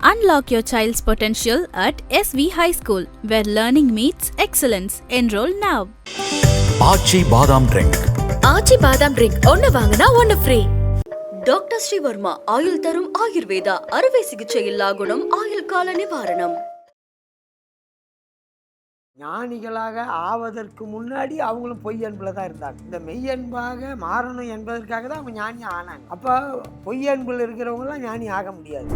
Unlock your child's potential at SV High School, where learning meets excellence. Enroll now. ஆச்சி பாதாம் drink. ஆச்சி பாதாம் drink ஒன்னு வாங்கினா ஒன்னு free. Doctor Sreevarma ஆயுள் தரும் ஆயுர்வேதா அறுவை சிகிச்சை இல்லா குணம் ஆயுள் கால நிவாரணம். ஞானிகளாக ஆவதற்கு முன்னாடி அவங்களும் பொய் அன்பில் தான் இருந்தாங்க. இந்த மெய்யன்பாக மாறணும் என்பதற்காக தான் அவங்க ஞானி ஆனாங்க. அப்போ பொய் அன்பில் இருக்கிறவங்களாம் ஞானி ஆக முடியாது.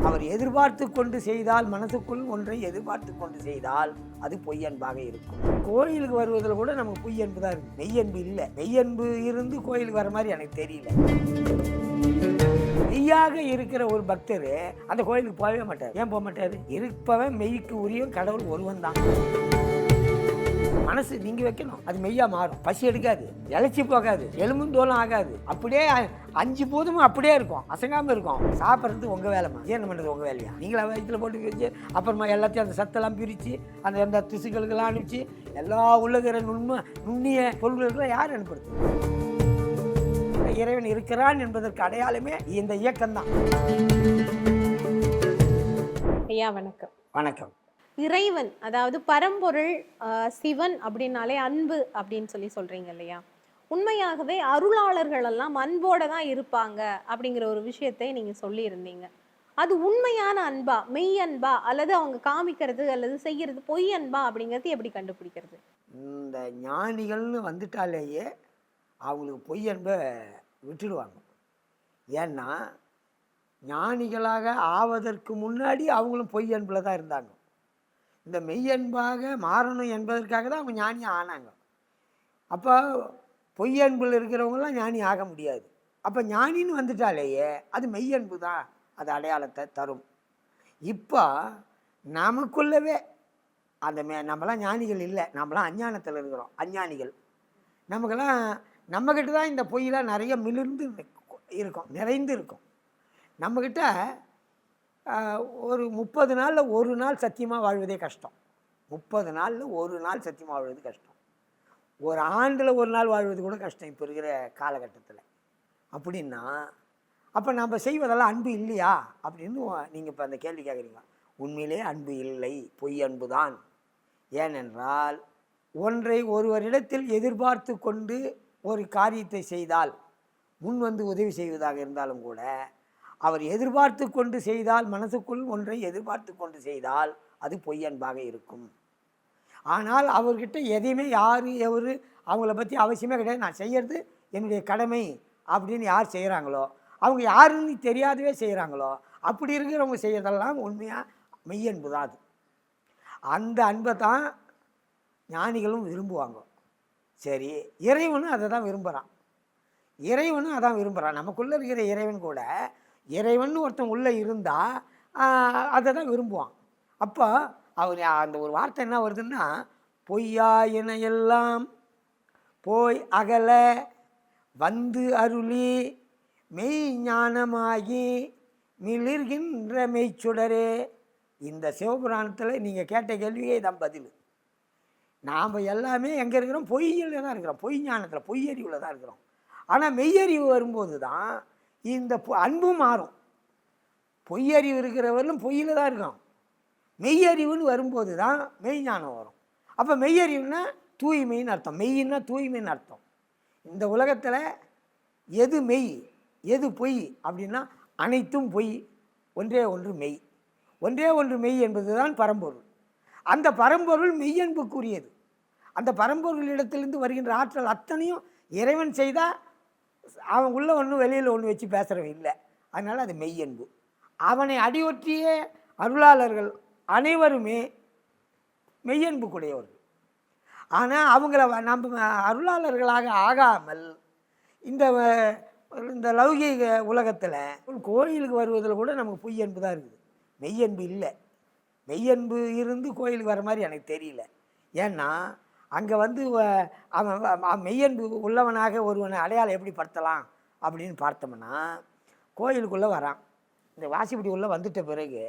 அவர் எதிர்பார்த்து கொண்டு செய்தால், மனசுக்குள் ஒன்றை எதிர்பார்த்து கொண்டு செய்தால் அது பொய்யன்பாக இருக்கும். கோயிலுக்கு வருவதில் கூட நமக்கு பொய்யன்பு தான் இருக்கு, மெய்யன்பு இல்லை. மெய்யன்பு இருந்து கோயிலுக்கு வர மாதிரி எனக்கு தெரியல. மெய்யாக இருக்கிற ஒரு பக்தர் அந்த கோயிலுக்கு போகவே மாட்டார். ஏன் போக மாட்டார்? இருப்பவன் மெய்க்கு உரிய கடவுள் ஒருவன் தான். மனசு நீங்க வைக்கணும், அது மெய்யா மாறும். பசி எடுக்காது, இழைச்சி போகாது, எலும்பும் தோலும் ஆகாது. அப்படியே 5 போதும் அப்படியே இருக்கும், அசங்காம இருக்கும். சாப்பிட்றது உங்க வேலைமா, ஏன் பண்ணுறது உங்க வேலையா? நீங்களா வயிற்றுல போட்டு வச்சு அப்புறமா எல்லாத்தையும் அந்த சத்தெல்லாம் பிரித்து அந்த திசுக்களுக்கெல்லாம் அனுப்பிச்சு எல்லா உள்ளகிற நுண்ணிய பொருள்களுக்கெல்லாம் யார் அனுப்புறது? இறைவன் இருக்கிறான் என்பதற்கு அடையாளமே இந்த இயக்கம்தான். ஐயா வணக்கம். வணக்கம். இறைவன், அதாவது பரம்பொருள் சிவன் அப்படின்னாலே அன்பு அப்படின்னு சொல்றீங்க இல்லையா? உண்மையாகவே அருளாளர்கள் எல்லாம் அன்போட தான் இருப்பாங்க அப்படிங்கிற ஒரு விஷயத்தை நீங்க சொல்லியிருந்தீங்க. அது உண்மையான அன்பா, மெய் அன்பா, அல்லது அவங்க காமிக்கிறது அல்லது செய்யறது பொய் அன்பா அப்படிங்கிறது எப்படி கண்டுபிடிக்கிறது? இந்த ஞானிகள்னு வந்துட்டாலேயே அவங்களுக்கு பொய் அன்பை விட்டுடுவாங்க. ஏன்னா ஞானிகளாக ஆவதற்கு முன்னாடி அவங்களும் பொய் அன்பில் தான் இருந்தாங்க. இந்த மெய்யன்பாக மாறணும் என்பதற்காக தான் அவங்க ஞானி ஆனாங்க. அப்போ பொய்யன்பில் இருக்கிறவங்களாம் ஞானி ஆக முடியாது. அப்போ ஞானின்னு வந்துட்டாலேயே அது மெய்யன்பு தான், அது அடையாளத்தை தரும். இப்போ நமக்குள்ளவே அந்த நம்மளாம் ஞானிகள் இல்லை, நம்மளாம் அஞ்ஞானத்தில் இருக்கிறோம், அஞ்ஞானிகள். நமக்கெல்லாம் நம்மக்கிட்ட தான் இந்த பொய்யெலாம் நிறைய மிளிர்ந்து இருக்கும், நிறைந்து இருக்கும். நம்மக்கிட்ட ஒரு 30 நாளில் ஒரு நாள் சத்தியமாக வாழ்வதே கஷ்டம். 30 நாளில் ஒரு நாள் சத்தியமாக வாழ்வது கஷ்டம். ஒரு ஆண்டில் ஒரு நாள் வாழ்வது கூட கஷ்டம் இப்போ இருக்கிற காலகட்டத்தில். அப்படின்னா அப்போ நம்ம செய்வதெல்லாம் அன்பு இல்லையா அப்படின்னு நீங்கள் இப்போ அந்த கேள்வி கேட்குறீங்க. உண்மையிலே அன்பு இல்லை, பொய் அன்பு தான். ஏனென்றால் ஒன்றை ஒருவரிடத்தில் எதிர்பார்த்து கொண்டு ஒரு காரியத்தை செய்தால், முன் வந்து உதவி செய்வதாக இருந்தாலும் கூட, அவர் எதிர்பார்த்து கொண்டு செய்தால், மனசுக்குள் ஒன்றை எதிர்பார்த்து கொண்டு செய்தால் அது பொய்யன்பாக இருக்கும். ஆனால் அவர்கிட்ட எதையுமே எவர் அவங்கள பற்றி அவசியமே கிடையாது. நான் செய்கிறது என்னுடைய கடமை அப்படின்னு யார் செய்கிறாங்களோ, அவங்க யாருன்னு தெரியாதவே செய்கிறாங்களோ, அப்படி இருக்கிறவங்க செய்கிறதெல்லாம் உண்மையாக மெய்யன்பு தான். அது அந்த அன்பை தான் ஞானிகளும் விரும்புவாங்க. சரி, இறைவனும் அதை தான் விரும்புகிறான். இறைவனும் அதான் விரும்புகிறான். நமக்குள்ளே இருக்கிற இறைவன் கூட, இறைவன் ஒருத்தன் உள்ளே இருந்தால் அதை தான் விரும்புவான். அப்போ அவர் அந்த ஒரு வார்த்தை என்ன வருதுன்னா, பொய்யா என எல்லாம் போய் அகல வந்து அருளி மெய் ஞானமாகி மிளிர்கின்ற மெய்ச்சுடரே. இந்த சிவபுராணத்தில் நீங்கள் கேட்ட கேள்வியே தான் பதில். நாம் எல்லாமே எங்கே இருக்கிறோம்? பொய்யில் தான் இருக்கிறோம், பொய் ஞானத்தில், பொய்யறிவில் தான் இருக்கிறோம். ஆனால் மெய்யறிவு வரும்போது தான் இந்த அன்பும் மாறும். பொய்யறிவு இருக்கிறவர்களும் பொய்யில் தான் இருக்கோம். மெய்யறிவுன்னு வரும்போது தான் மெய்ஞானம் வரும். அப்போ மெய்யறிவுன்னா தூய்மைன்னு அர்த்தம், மெய்யின்னா தூய்மைன்னு அர்த்தம். இந்த உலகத்தில் எது மெய் எது பொய் அப்படின்னா அனைத்தும் பொய், ஒன்றே ஒன்று மெய். ஒன்றே ஒன்று மெய் என்பது தான் பரம்பொருள். அந்த பரம்பொருள் மெய்யன்புக்குரியது. அந்த பரம்பொருளிடத்திலிருந்து வருகின்ற ஆற்றல் அத்தனையும் இறைவன் செய்தால் அவன் உள்ள ஒன்று வெளியில் ஒன்று வச்சு பேசுகிறவன் இல்லை. அதனால் அது மெய்யன்பு. அவனை அடியொற்றிய அருளாளர்கள் அனைவருமே மெய்யன்புக்குடையவர்கள். ஆனால் அவங்கள நம்ம அருளாளர்களாக ஆகாமல் இந்த லௌகீக உலகத்தில் கோயிலுக்கு வருவதில் கூட நமக்கு பொய்யன்பு தான் இருக்குது, மெய்யன்பு இல்லை. மெய்யன்பு இருந்து கோயிலுக்கு வர மாதிரி எனக்கு தெரியல. ஏன்னா அங்கே வந்து அவன் மெய்யன்பு உள்ளவனாக ஒருவனை அடையாளம் எப்படி படுத்தலாம் அப்படின்னு பார்த்தோம்னா, கோயிலுக்குள்ளே வரான், இந்த வாசிப்படி உள்ளே வந்துட்ட பிறகு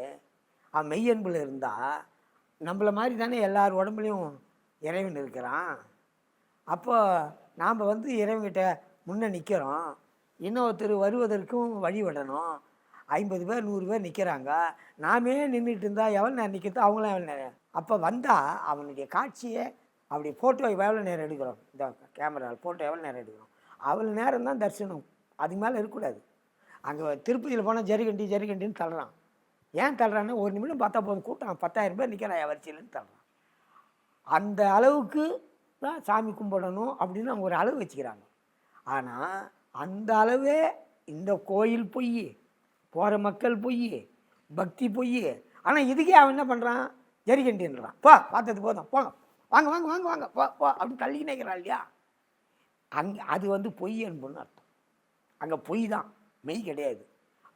அவன் மெய்யன்பில் இருந்தால் நம்மளை மாதிரி தானே எல்லார் உடம்புலையும் இறைவன் இருக்கிறான். அப்போ நாம் வந்து இறைவன்கிட்ட முன்னே நிற்கிறோம், இன்னொருத்தர் வருவதற்கும் வழி விடணும். 50 பேர் 100 பேர் நிற்கிறாங்க. நாமே நின்றுட்டு இருந்தால் எவ்வளோ நேரம் நிற்கிறது, அவங்களாம் எவ்வளோ நேரம். அப்போ வந்தால் அவனுடைய காட்சியை அப்படி ஃபோட்டோ எவ்வளோ நேரம் எடுக்கிறோம், இந்த கேமராவில் ஃபோட்டோ எவ்வளோ நேரம் எடுக்கிறோம், அவ்வளோ நேரம் தான் தரிசனம். அதுக்கு மேலே இருக்கக்கூடாது. அங்கே திருப்பதியில் போனால் ஜரிகண்டின்னு தள்ளுறான். ஏன் தள்ளுறான்னா, ஒரு நிமிடம் பார்த்தா போதும், கூட்டம் 10,000 பேர் நிற்கிறான் வரிசையிலன்னு தள்ளுறான். அந்த அளவுக்கு தான் சாமி கும்பிடணும் அப்படின்னு அவங்க ஒரு அளவு வச்சுக்கிறாங்க. ஆனால் அந்த அளவே இந்த கோயில் பொய், போகிற மக்கள் பொய், பக்தி பொய். ஆனால் இதுக்கே அவன் என்ன பண்ணுறான், ஜரிகண்டின்றான். பார்த்தது போதும், போங்க, வாங்க வாங்க வாங்க வாங்க போ அப்படின்னு தள்ளிக்கினே இருக்கிறான் இல்லையா. அங்கே அது பொய் என்பதுன்னு அர்த்தம். அங்கே பொய் தான், மெய் கிடையாது.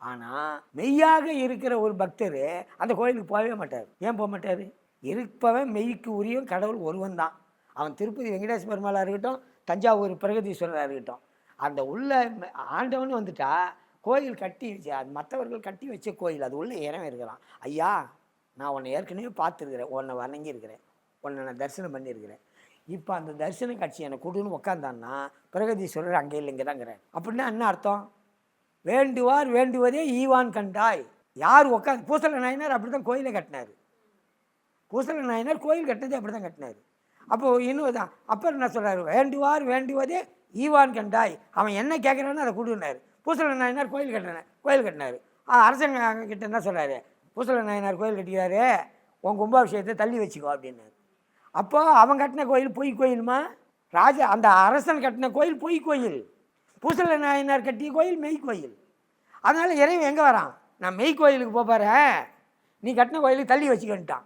ஆனால் மெய்யாக இருக்கிற ஒரு பக்தர் அந்த கோயிலுக்கு போகவே மாட்டார். ஏன் போக மாட்டார்? இருப்பவன் மெய்க்கு உரிய கடவுள் ஒருவன் தான். அவன் திருப்பதி வெங்கடேச பெருமாளாக இருக்கட்டும், தஞ்சாவூர் பிரகதீஸ்வரராக இருக்கட்டும், அந்த உள்ள ஆண்டவன் வந்துட்டா கோயில் கட்டி வச்சு, அது மற்றவர்கள் கட்டி வச்ச கோயில், அது உள்ள இறங்க இருக்கிறான். ஐயா, நான் உன்னை ஏற்கனவே பார்த்துருக்கிறேன், உன்னை வணங்கியிருக்கிறேன், உன்னை நான் தரிசனம் பண்ணியிருக்கிறேன். இப்போ அந்த தரிசன காட்சி எனக்கு கொடுன்னு உட்காந்தான்னா பிரகதீஸ்வரர் அங்கே இல்லை, இங்கே தாங்கிறார். அப்படின்னா என்ன அர்த்தம்? வேண்டுவார் வேண்டுவதே ஈவான் கண்டாய். யார் உட்காந்து, பூசல நாயனார் அப்படி தான் கோயிலை கட்டினார். பூசல நாயனார் கோயில் கட்டினதே அப்படி தான் கட்டினார். அப்போது இன்னும் தான் அப்போ என்ன சொல்கிறார், வேண்டுவார் வேண்டுவதே ஈவான் கண்டாய். அவன் என்ன கேட்குறான்னு அதை கொடுனார். பூசல நாயனார் கோயில் கட்டினார். அரசங்க கிட்ட என்ன சொல்கிறாரு, பூசல நாயனார் கோயில் கட்டிக்கிறாரு, உன் கும்பாபிஷேகத்தை தள்ளி வச்சுக்கோ அப்படின்னாரு. அப்போ அவன் கட்டின கோயில் பொய் கோயிலுமா? அந்த அரசன் கட்டின கோயில் பொய் கோயில், பூசல நாயனார் கட்டிய கோயில் மெய் கோயில். அதனால் இறைவன் எங்கே வரான், நான் மெய் கோயிலுக்கு போகிறேன், நீ கட்டின கோயிலுக்கு தள்ளி வச்சுக்கிட்டான்.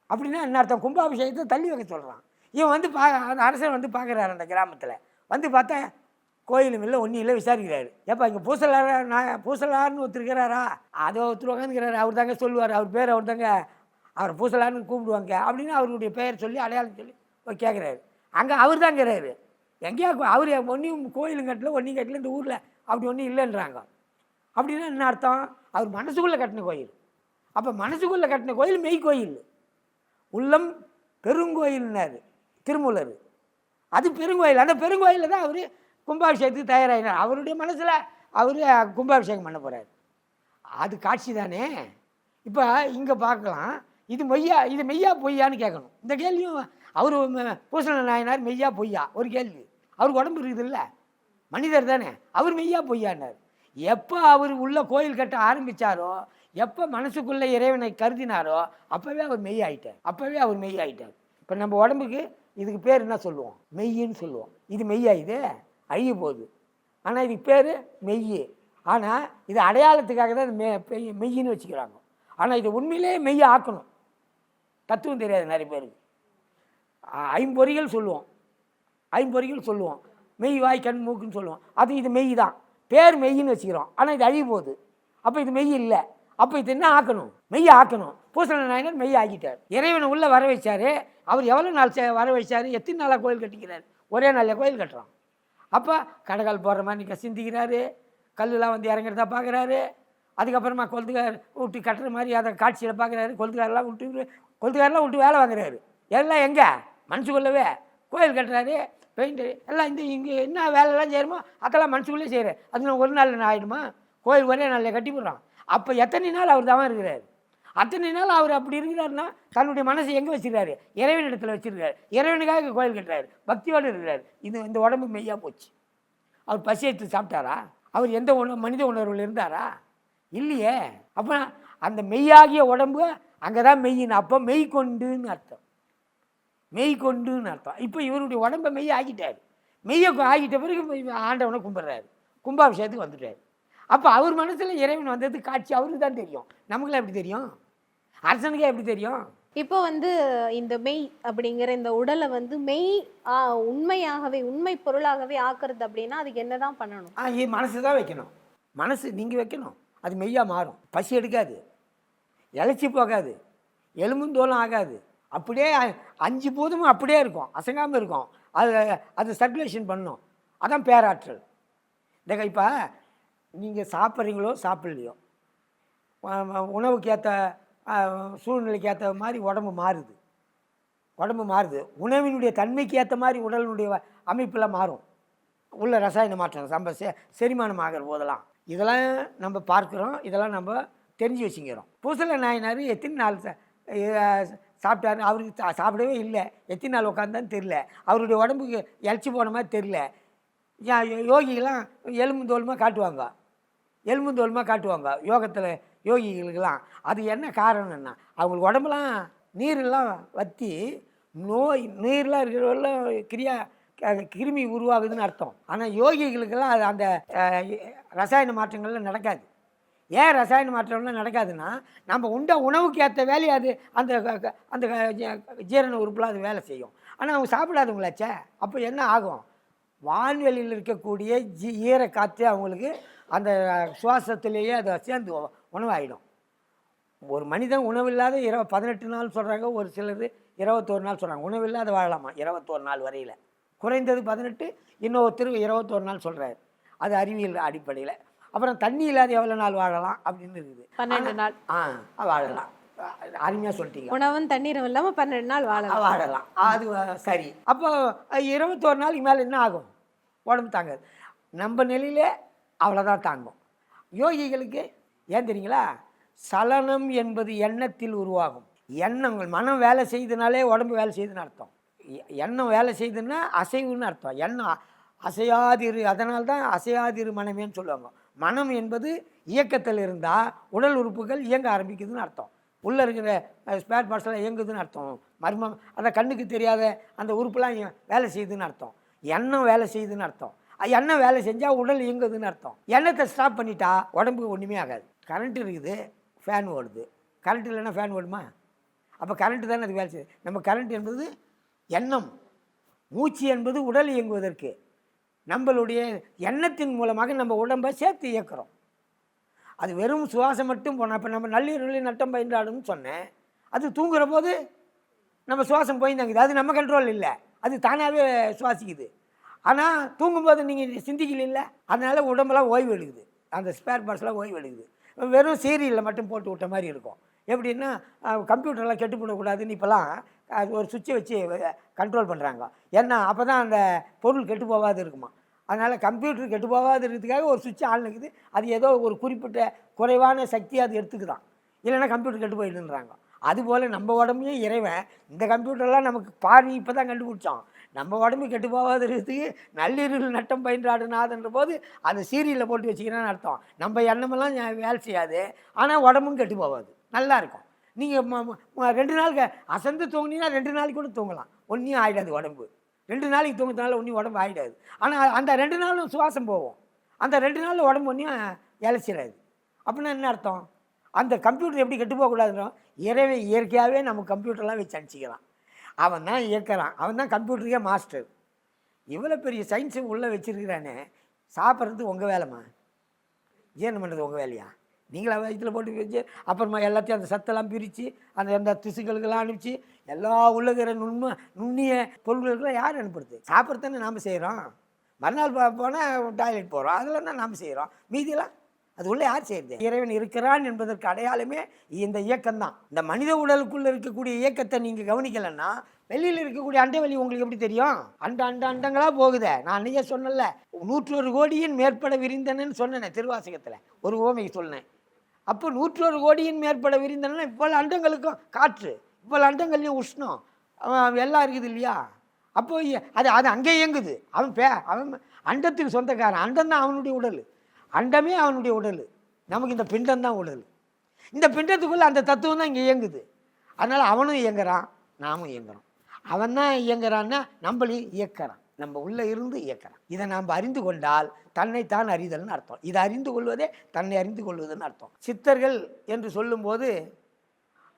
அப்படின்னா என்ன அர்த்தம்? கும்பாபிஷேகத்தை தள்ளி வைக்க சொல்கிறான். இவன் அந்த அரசன் பார்க்குறாரு, அந்த கிராமத்தில் பார்த்தா கோயிலும் இல்லை, ஒன்றும் இல்லை, விசாரிக்கிறாரு. ஏப்பா இங்கே பூசலார்னு ஒருத்தர் இருக்கிறாரா? அதை ஒருத்தர் உட்காந்துக்கிறாரு, அவர் தாங்க சொல்லுவார், அவர் பேர் அவர் தாங்க, அவரை பூசலார்னு கூப்பிடுவாங்க அப்படின்னு அவருடைய பெயர் சொல்லி அடையாளம் சொல்லி கேட்குறாரு. அங்கே அவர் தாங்கிறாரு. எங்கேயா அவர் ஒன்றையும் கோயிலும் கட்டல, ஒன்றையும் கட்டல, இந்த ஊரில் அப்படி ஒன்றும் இல்லைன்றாங்க. அப்படின்னா என்ன அர்த்தம்? அவர் மனசுக்குள்ளே கட்டின கோயில். அப்போ மனசுக்குள்ளே கட்டின கோயில் மெய் கோயில். உள்ளம் பெருங்கோயில்னாரு திருமூலர். அது பெருங்கோயில். அந்த பெருங்கோயிலில் தான் அவர் கும்பாபிஷேகத்துக்கு தயாராகினார். அவருடைய மனசில் அவர் கும்பாபிஷேகம் பண்ண போகிறார். அது காட்சி தானே. இப்போ இங்கே பார்க்கலாம், இது மெய்யா பொய்யான்னு கேட்கணும். இந்த கேள்வியும் அவர் பூசல நாயனார் மெய்யா பொய்யா ஒரு கேள்வி. அவருக்கு உடம்பு இருக்குது இல்லை, மனிதர் தானே, அவர் மெய்யா பொய்யானார். எப்போ அவர் உள்ள கோயில் கட்ட ஆரம்பித்தாரோ, எப்போ மனசுக்குள்ளே இறைவனை கருதினாரோ அப்போவே அவர் மெய் ஆகிட்டார். இப்போ நம்ம உடம்புக்கு இதுக்கு பேர் என்ன சொல்லுவோம்? மெய்யின்னு சொல்லுவோம். இது மெய்யா? இது அழிய போகுது. ஆனால் இதுக்கு பேர் மெய். ஆனால் இது அடையாளத்துக்காக தான் மெய்யின்னு வச்சுக்கிறாங்க. ஆனால் இது உண்மையிலே மெய்யை ஆக்கணும். தத்துவம் தெரியாது நிறைய பேருக்கு. ஐம்பொறிகள் சொல்லுவோம், மெய் வாய் கண் மூக்குன்னு சொல்லுவோம். இது மெய் தான், பேர் மெய்யின்னு வச்சுக்கிறோம். ஆனால் இது அழிய போகுது. அப்போ இது மெய் இல்லை. அப்போ இது என்ன ஆக்கணும்? மெய்யை ஆக்கணும். பூசல நாயனார் மெய்யை ஆக்கிட்டார். இறைவனை உள்ளே வர வச்சார். அவர் எவ்வளோ நாள் வர வச்சார்? எத்தனை நாளாக கோயில் கட்டிக்கிறார்? ஒரே நாளில் கோயில் கட்டுறோம். அப்போ கடைக்கால் போடுற மாதிரி சிந்திக்கிறாரு, கல்லுலாம் இறங்குறதா பார்க்குறாரு. அதுக்கப்புறமா கொளுத்துக்கார் விட்டு கட்டுற மாதிரி அதை காட்சியில் பார்க்குறாரு. கொளுத்துக்காரெலாம் விட்டு வேலை வாங்குறாரு. எல்லாம் எங்கே? மனசுக்குள்ளவே கோயில் கட்டுறாரு, பெயிண்டரு எல்லாம் இங்கே என்ன வேலைலாம் செய்யணுமோ அதெல்லாம் மனசுக்குள்ளே செய்கிறார். அது ஒரு நாளில் ஆகிடுமா? கோயில் ஒரே நாளில் கட்டி போடுறான். அப்போ எத்தனை நாள் அவர் தான் இருக்கிறார்? அத்தனை நாள் அவர் அப்படி இருக்கிறாருன்னா தன்னுடைய மனசை எங்கே வச்சுருக்காரு? இறைவனிடத்தில் வச்சுருக்காரு. இறைவனுக்காக கோயில் கட்டுறாரு, பக்தியோடு இருக்கிறார். இந்த உடம்பு மெய்யாக போச்சு. அவர் பசி எடுத்து சாப்பிட்டாரா? அவர் எந்த மனித உணர்வில் இருந்தாரா? இல்லையே. அப்போ அந்த மெய்யாகிய உடம்பு அங்கே தான் மெய்யின்னு. அப்போ மெய் கொண்டுன்னு அர்த்தம். இப்போ இவருடைய உடம்பை மெய்யை ஆக்கிட்டார். மெய்யை ஆகிட்ட பிறகு ஆண்டவனை கும்பிட்றாரு, கும்பாபிஷேகத்துக்கு வந்துட்டார். அப்போ அவர் மனசில் இறைவன் வந்தது காட்சி அவருக்கு தான் தெரியும். நமக்குலாம் எப்படி தெரியும்? அரசனுக்கே எப்படி தெரியும்? இப்போ இந்த மெய் அப்படிங்கிற இந்த உடலை மெய் உண்மையாகவே உண்மை பொருளாகவே ஆக்குறது அப்படின்னா அதுக்கு என்னதான் பண்ணணும்? மனசு தான் வைக்கணும். மனசு நீங்கள் வைக்கணும், அது மெய்யாக மாறும். பசி எடுக்காது, இழைச்சி போகாது, எலும்புந்தோலம் ஆகாது. அப்படியே 5 பூதமும் அப்படியே இருக்கும், அசங்காமல் இருக்கும். அது சர்க்குலேஷன் பண்ணணும். அதான் பேராற்றல். இப்போ நீங்கள் சாப்பிட்றீங்களோ சாப்பிட்லையோ, உணவுக்கு ஏற்ற சூழ்நிலைக்கு ஏற்ற மாதிரி உடம்பு மாறுது. உணவினுடைய தன்மைக்கு ஏற்ற மாதிரி உடலினுடைய அமைப்பில் மாறும். உள்ள ரசாயன மாற்றம் செரிமானம் ஆகிற போதெல்லாம் இதெல்லாம் நம்ம பார்க்குறோம், இதெல்லாம் நம்ம தெரிஞ்சு வச்சுக்கிறோம். பூசல நாயனார் எத்தனை நாள் சாப்பிட்டாரு, அவருக்கு சாப்பிடவே இல்லை, எத்தனை நாள் உட்காந்தான்னு தெரில, அவருடைய உடம்புக்கு இழைச்சி போன மாதிரி தெரில. யோகிகள்லாம் எலும்பு தோலுமாக காட்டுவாங்க யோகத்தில் யோகிகளுக்கெல்லாம். அது என்ன காரணம்னா அவங்களுக்கு உடம்புலாம் நீரெல்லாம் வற்றி நீர்லாம் இருக்கிறவெல்லாம் கிருமி உருவாகுதுன்னு அர்த்தம். ஆனால் யோகிகளுக்கெல்லாம் அது அந்த ரசாயன மாற்றங்கள்லாம் நடக்காது. ஏன் ரசாயன மாற்றம்லாம் நடக்காதுன்னா நம்ம உண்ட உணவுக்கு ஏற்ற வேலையை அது அந்த அந்த ஜீரண உறுப்புலாம் அது வேலை செய்யும். ஆனால் அவங்க சாப்பிடாதவங்களாச்சே, அப்போ என்ன ஆகும்? வான்வெளியில் இருக்கக்கூடிய ஈர காற்று அவங்களுக்கு அந்த சுவாசத்திலேயே அதை சேர்ந்து உணவாகிடும். ஒரு மனிதன் உணவில்லாத 18 நாள் சொல்கிறாங்க, ஒரு சிலர் 21 நாள் சொல்கிறாங்க. உணவில்லாத வாழலாமா 21 நாள் வரையில், குறைந்தது 18, இன்னொருத்தர் 21 நாள் சொல்கிறாரு. அது அறிவியல் அடிப்படையில். அப்புறம் தண்ணி இல்லாத எவ்வளோ நாள் வாழலாம் அப்படின்னு இருக்குது. 12 நாள் வாழலாம். அருமையாக சொல்லிட்டீங்க. உணவும் தண்ணீரும் இல்லாமல் 12 நாள் வாழலாம். அது சரி. அப்போ 21 நாளைக்கு மேலே என்ன ஆகும்? உடம்பு தாங்காது. நம்ம நிலையிலே அவ்வளோதான் தாங்கும். யோகிகளுக்கு ஏன் தெரியுங்களா? சலனம் என்பது எண்ணத்தில் உருவாகும். எண்ணங்கள் மனம் வேலை செய்தனாலே உடம்பு வேலை செய்யுதுன்னு அர்த்தம். எண்ணம் வேலை செய்யுதுன்னா அசைவுன்னு அர்த்தம். எண்ணம் அசையாதிரு, அதனால்தான் அசையாதிரு மனமேன்னு சொல்லுவாங்க. மனம் என்பது இயக்கத்தில் இருந்தால் உடல் உறுப்புகள் இயங்க ஆரம்பிக்குதுன்னு அர்த்தம். உள்ளே இருக்கிற ஸ்பேர் பார்ட்ஸ்லாம் இயங்குதுன்னு அர்த்தம். மர்மம் அந்த கண்ணுக்கு தெரியாத அந்த உறுப்புலாம் வேலை செய்யுதுன்னு அர்த்தம். எண்ணம் வேலை செய்யுதுன்னு அர்த்தம். எண்ணம் வேலை செஞ்சால் உடல் இயங்குதுன்னு அர்த்தம். எண்ணத்தை ஸ்டாப் பண்ணிட்டா உடம்புக்கு ஒன்றுமே ஆகாது. கரண்ட் இருக்குது, ஃபேன் ஓடுது. கரண்ட் இல்லைன்னா ஃபேன் ஓடுமா? அப்போ கரண்ட்டு தானே அது வேலை செய்யுது. நம்ம கரண்ட் என்பது எண்ணம், மூச்சு என்பது உடல் இயங்குவதற்கு. நம்மளுடைய எண்ணத்தின் மூலமாக நம்ம உடம்பை சேர்த்து இயக்கிறோம். அது வெறும் சுவாசம் மட்டும் போனால், இப்போ நம்ம நள்ளிரவில் நட்டம் பயின்றாடுன்னு சொன்னேன். அது தூங்குற போது நம்ம சுவாசம் போயிருந்தாங்குது, அது நம்ம கண்ட்ரோல் இல்லை, அது தானாகவே சுவாசிக்குது. ஆனால் தூங்கும்போது நீங்கள் சிந்திக்கல, அதனால் உடம்பெல்லாம் ஓய்வு எடுக்குது, அந்த ஸ்பேர் பார்ட்ஸ்லாம் ஓய்வு எடுக்குது. வெறும் சீரியலில் மட்டும் போட்டு விட்ட மாதிரி இருக்கும். எப்படின்னா கம்ப்யூட்டர்லாம் கெட்டு போடக்கூடாதுன்னு இப்போலாம் ஒரு சுவிட்சை வச்சு கண்ட்ரோல் பண்ணுறாங்க. ஏன்னா அப்போ தான் அந்த பொருள் கெட்டு போகாது இருக்குமா. அதனால் கம்ப்யூட்டர் கெட்டு போகாது இருக்கிறதுக்காக ஒரு சுவிட்ச் ஆன் இருக்குது. அது ஏதோ ஒரு குறிப்பிட்ட குறைவான சக்தி அது எடுத்துக்குதான், இல்லைன்னா கம்ப்யூட்டர் கெட்டு போயிடுன்றாங்க. அதுபோல் நம்ம உடம்பையும் இறைவன் இந்த கம்ப்யூட்டர்லாம் நமக்கு பாதி இப்போ தான் கண்டுபிடிச்சோம். நம்ம உடம்பு கெட்டு போகாது இருக்கிறதுக்கு நள்ளிரவில் நட்டம் பயின்றாடுனாதுன்ற போது அந்த சீரியலில் போட்டு வச்சுக்கிறான்னு அர்த்தம். நம்ம எண்ணமெல்லாம் வேலை செய்யாது, ஆனால் உடம்பும் கெட்டு போகாது, நல்லா இருக்கும். நீங்கள் 2 நாளுக்கு அசந்து தூங்கினீங்கன்னா 2 நாளைக்கு கூட தூங்கலாம், ஒன்றையும் ஆகிடாது உடம்பு. 2 நாளைக்கு தூங்குறதுனால ஒன்றையும் உடம்பு ஆகிடாது. ஆனால் அந்த 2 நாளும் சுவாசம் போகும், அந்த 2 நாளில் உடம்பு ஒன்றையும் இழைச்சிடாது. அப்படின்னா என்ன அர்த்தம்? அந்த கம்ப்யூட்டர் எப்படி கெட்டு போகக்கூடாதுன்றோம், இயற்கையாகவே நம்ம கம்ப்யூட்டர்லாம் வச்சு அனுப்பிச்சிக்கலாம். அவன் தான் இயக்கிறான், அவன் தான் கம்ப்யூட்டருக்கே மாஸ்டர். இவ்வளோ பெரிய சயின்ஸு உள்ளே வச்சுருக்கிறானே, சாப்பிட்றது உங்கள் வேலைம்மா, ஜீரணம் பண்ணுறது உங்கள் வேலையா? நீங்களா வயிற்றில் போட்டு வச்சு அப்புறமா எல்லாத்தையும் அந்த சத்தெல்லாம் பிரித்து அந்த திசுக்களுக்கெல்லாம் அனுப்பிச்சு எல்லா உள்ளகிற நுண்ணிய பொருள்களுக்கெல்லாம் யார் அனுப்புறது? சாப்பிட்றதானே நாம் செய்கிறோம். மறுநாள் போனால் டாய்லெட் போகிறோம், அதெல்லாம் தான் நாம் செய்கிறோம். மீதியெல்லாம் அது உள்ளே யார் செய்யுது? இறைவன் இருக்கிறான் என்பதற்கு அடையாளமே இந்த இயக்கம்தான். இந்த மனித உடலுக்குள்ளே இருக்கக்கூடிய இயக்கத்தை நீங்கள் கவனிக்கலைன்னா வெளியில் இருக்கக்கூடிய அண்டவெளி உங்களுக்கு எப்படி தெரியும்? அண்டங்களாக போகுதே. நான் அன்றைக்கே சொன்னல, 101 கோடியின் மேற்பட விரிந்தனன்னு சொன்னேன் திருவாசகத்தில், ஒரு ஓமைக்கு சொன்னேன். அப்போ 101 கோடியின் மேற்பட விரிந்தனா இப்போ அண்டங்களுக்கும் காற்று, இப்போ அண்டங்கள்லையும் உஷ்ணம் எல்லாம் இருக்குது இல்லையா? அப்போ அது அங்கே இயங்குது. அவன் அண்டத்துக்கு சொந்தக்காரன். அண்டம் தான் அவனுடைய உடல், அண்டமே அவனுடைய உடல். நமக்கு இந்த பிண்டம் தான் உடல். இந்த பிண்டத்துக்குள்ளே அந்த தத்துவம் தான் இங்கே இயங்குது. அதனால் அவனும் இயங்குறான், நாமும் இயங்குறோம். அவன் தான் இயங்குறான்னா நம்மளையும் இயக்கிறான், நம்ம உள்ளே இருந்து இயக்கிறான். இதை நாம் அறிந்து கொண்டால் தன்னைத்தான் அறிதல்னு அர்த்தம். இதை அறிந்து கொள்வதே தன்னை அறிந்து கொள்வதுன்னு அர்த்தம். சித்தர்கள் என்று சொல்லும்போது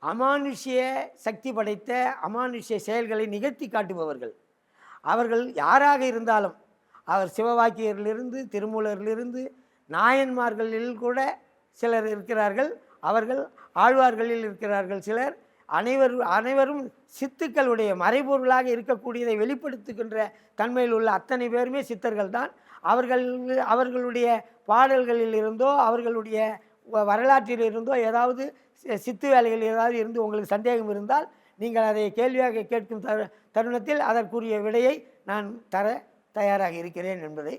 அமானுஷ்ய சக்தி படைத்த அமானுஷ்ய செயல்களை நிகழ்த்தி காட்டுபவர்கள். அவர்கள் யாராக இருந்தாலும், அவர் சிவவாக்கியரிலிருந்து திருமூலரிலிருந்து நாயன்மார்களில் கூட சிலர் இருக்கிறார்கள், அவர்கள் ஆழ்வார்களில் இருக்கிறார்கள் சிலர். அனைவரும் சித்துக்களுடைய மறைபொருளாக இருக்கக்கூடியதை வெளிப்படுத்துகின்ற தன்மையில் உள்ள அத்தனை பேருமே சித்தர்கள் தான். அவர்களுடைய பாடல்களில் இருந்தோ அவர்களுடைய வரலாற்றில் இருந்தோ ஏதாவது சித்து வேலைகள் ஏதாவது இருந்து உங்களுக்கு சந்தேகம் இருந்தால் நீங்கள் அதை கேள்வியாக கேட்கும் தருணத்தில் அதற்குரிய விடையை நான் தர தயாராக இருக்கிறேன் என்பதை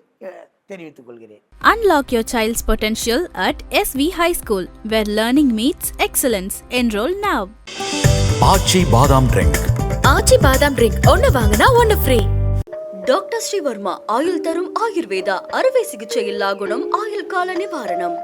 தெரிவித்துக் கொள்கிறேன். Unlock your child's potential at SV High School, where learning meets excellence. Enroll now. ஆச்சி பாதாம் ட்ரிங்க். ஆச்சி பாதாம் ட்ரிங்க் ஒன்னு வாங்கினா ஒன்னு ஃப்ரீ. டாக்டர் ஸ்ரீவர்மா ஆயுள் தரும் ஆயுர்வேதா, அறுவை சிகிச்சை இல்லா குணம், ஆயுள் கால நிவாரணம்.